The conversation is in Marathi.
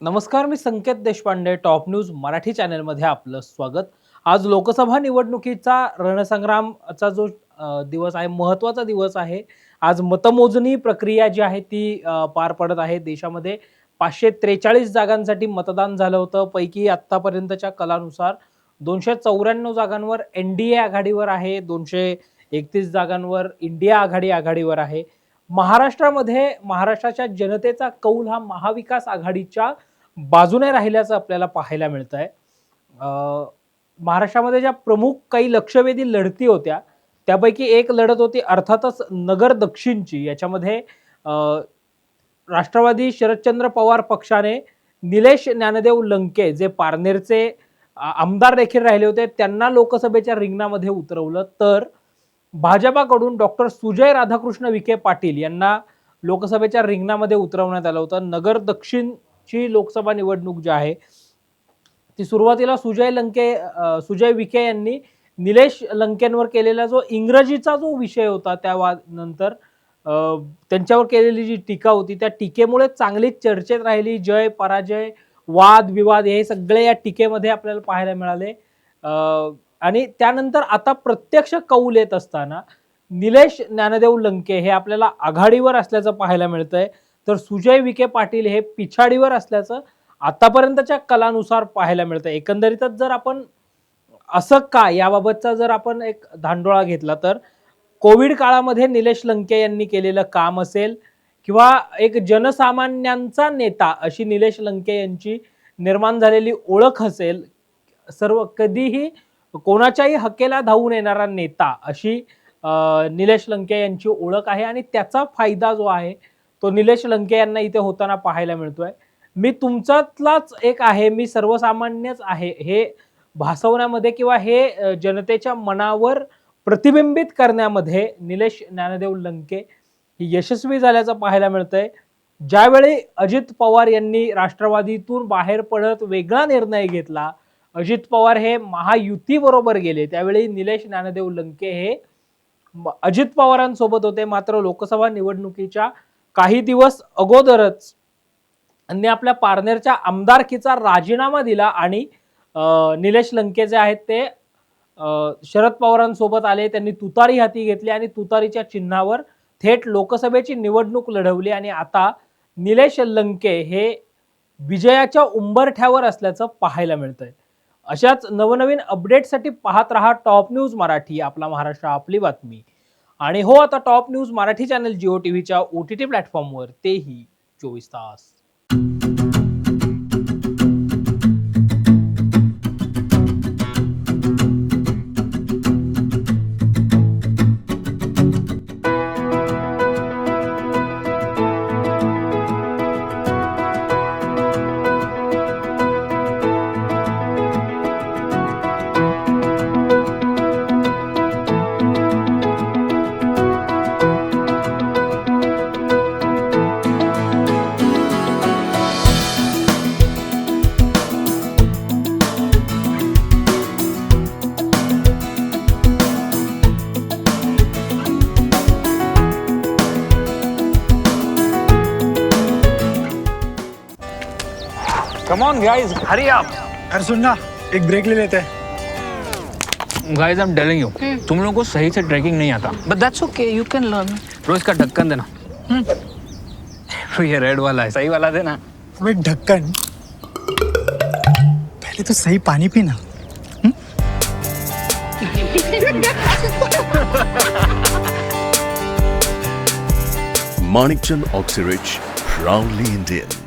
नमस्कार, मी संकेत देशपांडे. टॉप न्यूज मराठी चॅनलमध्ये आपलं स्वागत. आज लोकसभा निवडणुकीचा रणसंग्रामचा जो दिवस आहे, महत्त्वाचा दिवस आहे. आज मतमोजणी प्रक्रिया जी आहे ती पार पडत आहे. देशामध्ये 543 जागांसाठी मतदान झालं होतं. पैकी आत्तापर्यंतच्या कलानुसार 294 जागांवर NDA आघाडीवर आहे, 231 जागांवर इंडिया आघाडी आघाडीवर आहे. महाराष्ट्राच्या जनतेचा कौल हा महाविकास आघाडीच्या बाजूने राहिल्याचं आपल्याला पाहायला मिळतंय. महाराष्ट्रामध्ये ज्या प्रमुख काही लक्षवेधी लढती होत्या त्यापैकी एक लढत होती अर्थातच नगर दक्षिणची. याच्यामध्ये राष्ट्रवादी शरदचंद्र पवार पक्षाने निलेश ज्ञानदेव लंके जे पारनेरचे आमदार देखील राहिले होते त्यांना लोकसभेच्या रिंगणामध्ये उतरवलं, तर भाजपाकडून डॉक्टर सुजय राधाकृष्ण विखे पाटील यांना लोकसभेच्या रिंगणामध्ये उतरवण्यात आलं होतं. नगर दक्षिणची लोकसभा निवडणूक जी आहे ती सुरुवातीला सुजय विखे यांनी निलेश लंकेंवर केलेला जो इंग्रजीचा जो विषय होता त्यानंतर त्यांच्यावर केलेली जी टीका होती त्या टीकेमुळे चांगलीच चर्चेत राहिली. जय पराजय, वाद विवाद हे सगळे या टीकेमध्ये आपल्याला पाहायला मिळाले. आणि त्यानंतर आता प्रत्यक्ष कौल येत असताना निलेश ज्ञानदेव लंके हे आपल्याला आघाडीवर असल्याचं पाहायला मिळतंय, तर सुजय विखे पाटील हे पिछाडीवर असल्याचं आतापर्यंतच्या कलानुसार पाहायला मिळतं. एकंदरीतच जर आपण असं का याबाबतचा जर आपण एक धांडोळा घेतला तर कोविड काळामध्ये निलेश लंके यांनी केलेलं काम असेल किंवा एक जनसामान्यांचा नेता अशी निलेश लंके यांची निर्माण झालेली ओळख असेल, सर्व कधीही कोणाच्याही हक्केला धावून येणारा नेता अशी निलेश लंके यांची ओळख आहे. आणि त्याचा फायदा जो आहे तो निलेश लंके यांना इथे होताना पाहायला मिळतोय. मी तुमच्यातलाच एक आहे, मी सर्वसामान्यच आहे हे भासवण्यामध्ये किंवा हे जनतेच्या मनावर प्रतिबिंबित करण्यामध्ये निलेश ज्ञानदेव लंके यशस्वी झाल्याचं पाहायला मिळतंय. ज्यावेळी अजित पवार यांनी राष्ट्रवादीतून बाहेर पडत वेगळा निर्णय घेतला, अजित पवार हे महायुती बरोबर गेले, त्यावेळी निलेश ज्ञानदेव लंके हे अजित पवारांसोबत होते. मात्र लोकसभा निवडणुकीच्या काही दिवस अगोदरच त्यांनी आपल्या पारनेरच्या आमदारकीचा राजीनामा दिला आणि निलेश लंके जे आहेत ते शरद पवारांसोबत आले. त्यांनी तुतारी हाती घेतली आणि तुतारीच्या चिन्हावर थेट लोकसभेची निवडणूक लढवली आणि आता निलेश लंके हे विजयाच्या उंबरठ्यावर असल्याचं पाहायला मिळतंय. अशाच नवनवीन अपडेटसाठी पाहत रहा टॉप न्यूज मराठी, आपला महाराष्ट्र आपली बातमी. आणि हो, आता top news Marathi channel Jio टीव्हीच्या OTT प्लॅटफॉर्मवर, तेही 24 तास. Come on guys, hurry up. यार सुन ना, एक ब्रेक ले लेते हैं. Guys, I'm telling you, तुम लोगों को सही से ट्रैकिंग नहीं आता. But that's okay, you can learn. रोज का ढक्कन देना. ये रेड वाला है, सही वाला देना. अबे ढक्कन, पहले तो सही पानी पीना. Manikchand Oxyrich, proudly Indian.